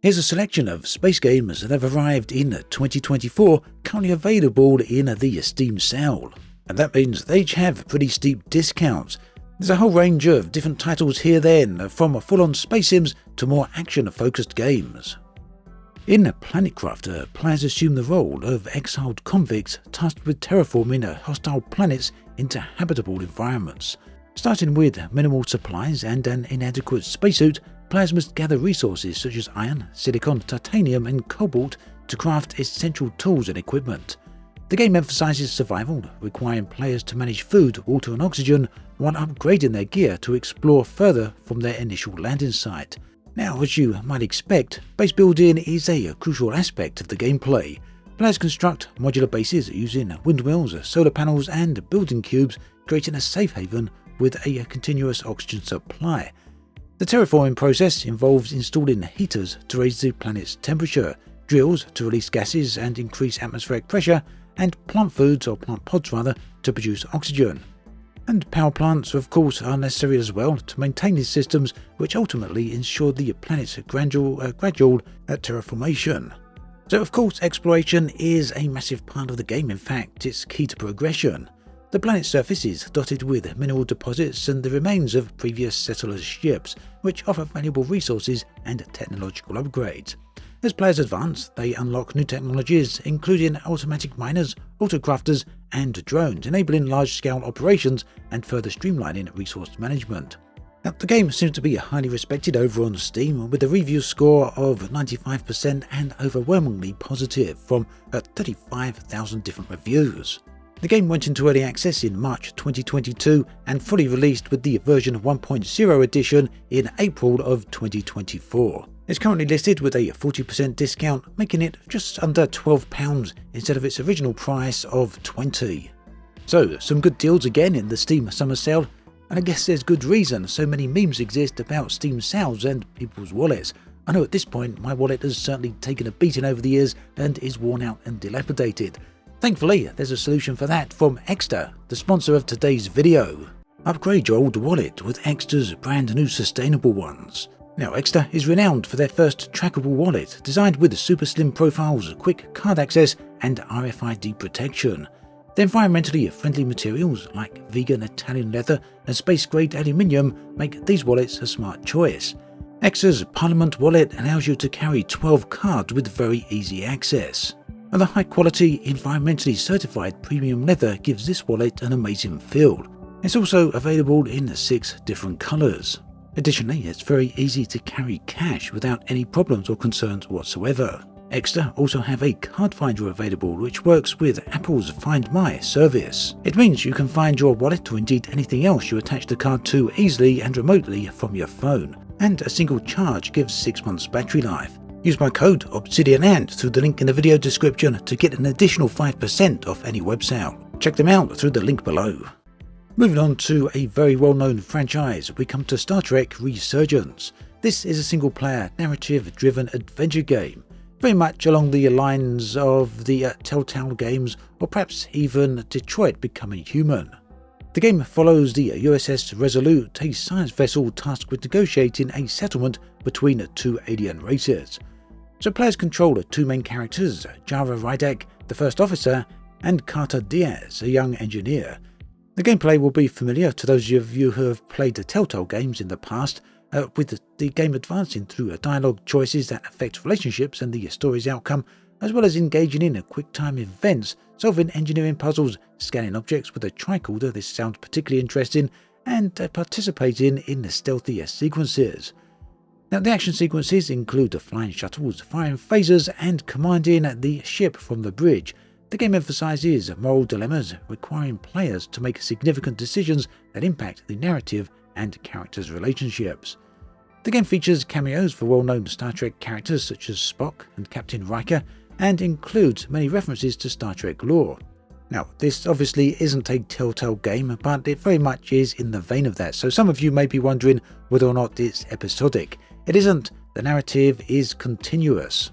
Here's a selection of space games that have arrived in 2024, currently available in the Steam sale. And that means they each have pretty steep discounts. There's a whole range of different titles here then, from full-on space sims to more action-focused games. In Planetcraft, players assume the role of exiled convicts tasked with terraforming hostile planets into habitable environments. Starting with minimal supplies and an inadequate spacesuit, players must gather resources such as iron, silicon, titanium and cobalt to craft essential tools and equipment. The game emphasizes survival, requiring players to manage food, water and oxygen while upgrading their gear to explore further from their initial landing site. Now, as you might expect, base building is a crucial aspect of the gameplay. Players construct modular bases using windmills, solar panels and building cubes, creating a safe haven with a continuous oxygen supply. The terraforming process involves installing heaters to raise the planet's temperature, drills to release gases and increase atmospheric pressure, and plant foods, or plant pods rather, to produce oxygen. And power plants, of course, are necessary as well to maintain these systems, which ultimately ensure the planet's gradual terraformation. So of course, exploration is a massive part of the game. In fact, it's key to progression. The planet's surface is dotted with mineral deposits and the remains of previous settlers' ships, which offer valuable resources and technological upgrades. As players advance, they unlock new technologies, including automatic miners, autocrafters, and drones, enabling large-scale operations and further streamlining resource management. Now, the game seems to be highly respected over on Steam, with a review score of 95% and overwhelmingly positive from 35,000 different reviews. The game went into early access in March 2022 and fully released with the version 1.0 edition in April of 2024. It's currently listed with a 40% discount, making it just under £12 instead of its original price of $20. So, some good deals again in the Steam summer sale, and I guess there's good reason so many memes exist about Steam sales and people's wallets. I know at this point my wallet has certainly taken a beating over the years and is worn out and dilapidated. Thankfully, there's a solution for that from Extra, the sponsor of today's video. Upgrade your old wallet with Extra's brand new sustainable ones. Now, Extra is renowned for their first trackable wallet, designed with super slim profiles, quick card access, and RFID protection. The environmentally friendly materials like vegan Italian leather and space-grade aluminium make these wallets a smart choice. Extra's Parliament wallet allows you to carry 12 cards with very easy access. And the high-quality, environmentally certified premium leather gives this wallet an amazing feel. It's also available in 6 different colours. Additionally, it's very easy to carry cash without any problems or concerns whatsoever. Extra also have a card finder available which works with Apple's Find My service. It means you can find your wallet or indeed anything else you attach the card to easily and remotely from your phone. And a single charge gives 6 months battery life. Use my code OBSIDIANAND through the link in the video description to get an additional 5% off any web sale. Check them out through the link below. Moving on to a very well-known franchise, we come to Star Trek Resurgence. This is a single-player, narrative-driven adventure game, very much along the lines of the Telltale games, or perhaps even Detroit Becoming Human. The game follows the USS Resolute, a science vessel tasked with negotiating a settlement between 2 alien races. So players control 2 main characters, Jara Rydak, the first officer, and Carter Diaz, a young engineer. The gameplay will be familiar to those of you who have played the Telltale games in the past, with the game advancing through dialogue choices that affect relationships and the story's outcome, as well as engaging in quick-time events, solving engineering puzzles, scanning objects with a tricorder, this sounds particularly interesting, and participating in the stealthy sequences. Now, the action sequences include flying shuttles, firing phasers, and commanding the ship from the bridge. The game emphasizes moral dilemmas, requiring players to make significant decisions that impact the narrative and characters' relationships. The game features cameos for well-known Star Trek characters such as Spock and Captain Riker, and includes many references to Star Trek lore. Now, this obviously isn't a Telltale game, but it very much is in the vein of that, so some of you may be wondering whether or not it's episodic. It isn't. The narrative is continuous.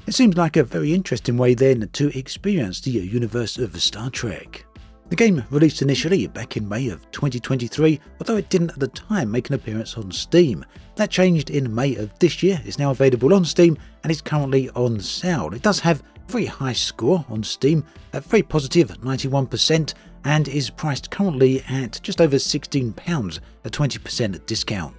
It seems like a very interesting way then to experience the universe of Star Trek. The game released initially back in May of 2023, although it didn't at the time make an appearance on Steam. That changed in May of this year. It's now available on Steam and is currently on sale. It does have a very high score on Steam, a very positive 91%, and is priced currently at just over £16, a 20% discount.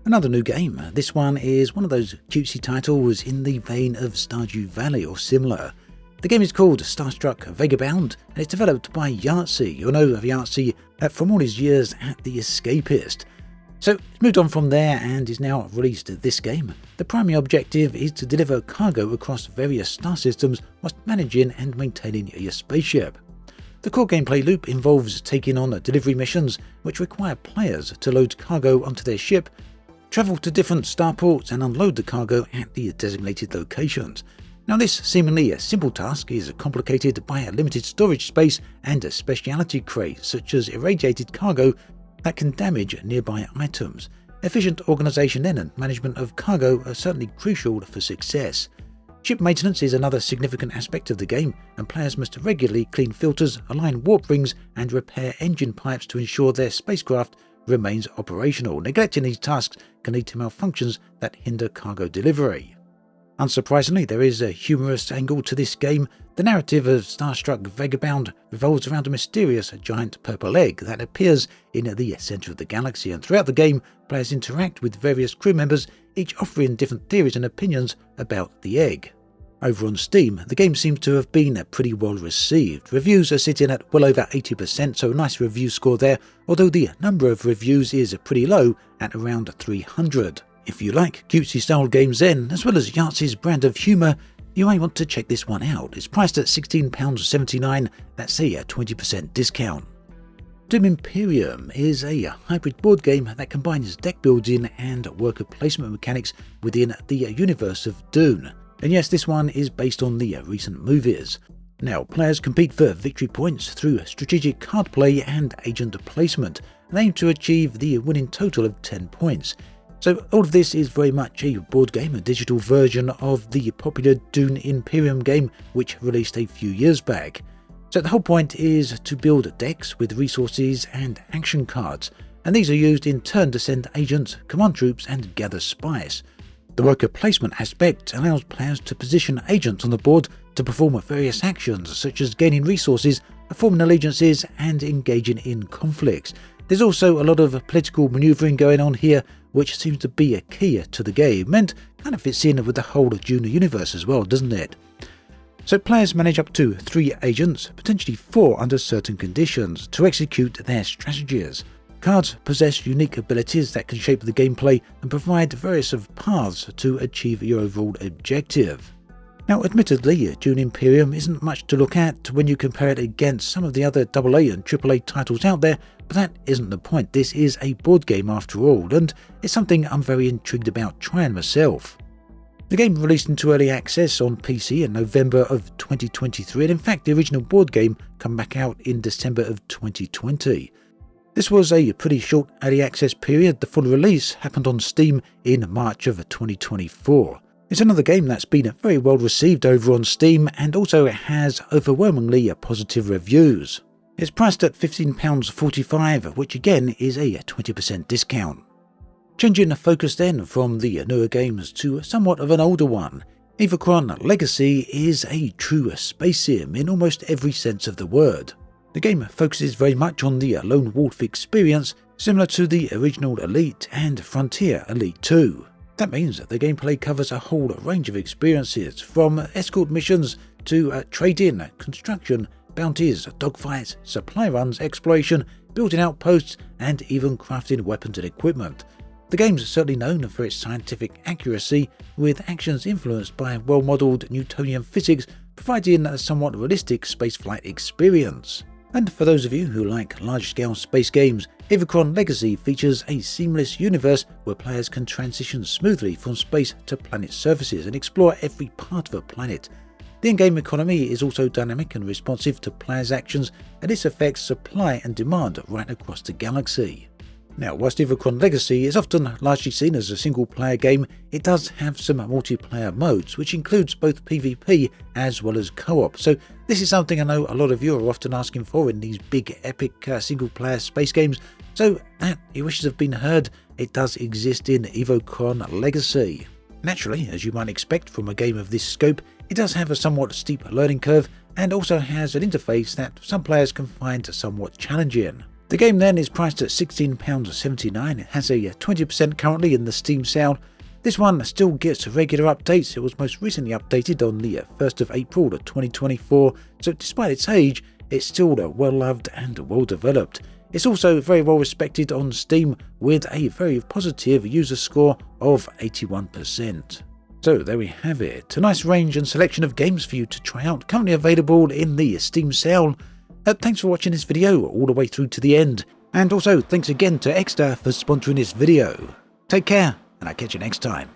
Another new game. This one is one of those cutesy titles in the vein of Stardew Valley or similar. The game is called Starstruck Vegab, and it's developed by Yahtzee. You'll know of Yahtzee from all his years at The Escapist. So it's moved on from there and is now released this game. The primary objective is to deliver cargo across various star systems whilst managing and maintaining your spaceship. The core gameplay loop involves taking on delivery missions which require players to load cargo onto their ship, travel to different starports and unload the cargo at the designated locations. Now this seemingly simple task is complicated by a limited storage space and a speciality crates such as irradiated cargo that can damage nearby items. Efficient organisation then and management of cargo are certainly crucial for success. Ship maintenance is another significant aspect of the game, and players must regularly clean filters, align warp rings and repair engine pipes to ensure their spacecraft remains operational. Neglecting these tasks can lead to malfunctions that hinder cargo delivery. Unsurprisingly, there is a humorous angle to this game. The narrative of Starstruck Vagabond revolves around a mysterious giant purple egg that appears in the centre of the galaxy, and throughout the game, players interact with various crew members, each offering different theories and opinions about the egg. Over on Steam, the game seems to have been pretty well received. Reviews are sitting at well over 80%, so a nice review score there, although the number of reviews is pretty low at around 300. If you like cutesy style games then, as well as Yahtzee's brand of humour, you may want to check this one out. It's priced at £16.79, that's a 20% discount. Dune Imperium is a hybrid board game that combines deck building and worker placement mechanics within the universe of Dune. And yes, this one is based on the recent movies. Now, players compete for victory points through strategic card play and agent placement, and aim to achieve the winning total of 10 points. So all of this is very much a board game, a digital version of the popular Dune Imperium game which released a few years back. So the whole point is to build decks with resources and action cards, and these are used in turn to send agents, command troops and gather spice. The worker placement aspect allows players to position agents on the board to perform various actions such as gaining resources, forming allegiances and engaging in conflicts. There's also a lot of political manoeuvring going on here, which seems to be a key to the game and kind of fits in with the whole Dune universe as well, doesn't it? So players manage up to 3 agents, potentially 4 under certain conditions, to execute their strategies. Cards possess unique abilities that can shape the gameplay and provide various paths to achieve your overall objective. Now admittedly, Dune Imperium isn't much to look at when you compare it against some of the other AA and AAA titles out there, but that isn't the point. This is a board game after all, and it's something I'm very intrigued about trying myself. The game released into early access on PC in November of 2023, and in fact the original board game came back out in December of 2020. This was a pretty short early access period. The full release happened on Steam in March of 2024. It's another game that's been very well received over on Steam and also has overwhelmingly positive reviews. It's priced at £15.45, which again is a 20% discount. Changing the focus then from the newer games to somewhat of an older one, Evron Legacy is a true space sim in almost every sense of the word. The game focuses very much on the lone wolf experience, similar to the original Elite and Frontier Elite 2. That means that the gameplay covers a whole range of experiences, from escort missions to trade-in, construction, bounties, dogfights, supply runs, exploration, building outposts, and even crafting weapons and equipment. The game's certainly known for its scientific accuracy, with actions influenced by well-modelled Newtonian physics, providing a somewhat realistic spaceflight experience. And for those of you who like large-scale space games, Evron Legacy features a seamless universe where players can transition smoothly from space to planet surfaces and explore every part of a planet. The in-game economy is also dynamic and responsive to players' actions, and this affects supply and demand right across the galaxy. Now, whilst Evron Legacy is often largely seen as a single-player game, it does have some multiplayer modes, which includes both PvP as well as co-op. So this is something I know a lot of you are often asking for in these big epic single-player space games. So that your wishes have been heard, it does exist in Evron Legacy. Naturally, as you might expect from a game of this scope, it does have a somewhat steep learning curve and also has an interface that some players can find somewhat challenging. The game then is priced at £16.79, it has a 20% currently in the Steam sale. This one still gets regular updates, it was most recently updated on the 1st of April 2024, so despite its age, it's still well loved and well developed. It's also very well respected on Steam with a very positive user score of 81%. So there we have it, a nice range and selection of games for you to try out, currently available in the Steam sale. Thanks for watching this video all the way through to the end, and also thanks again to Extra for sponsoring this video. Take care, and I'll catch you next time.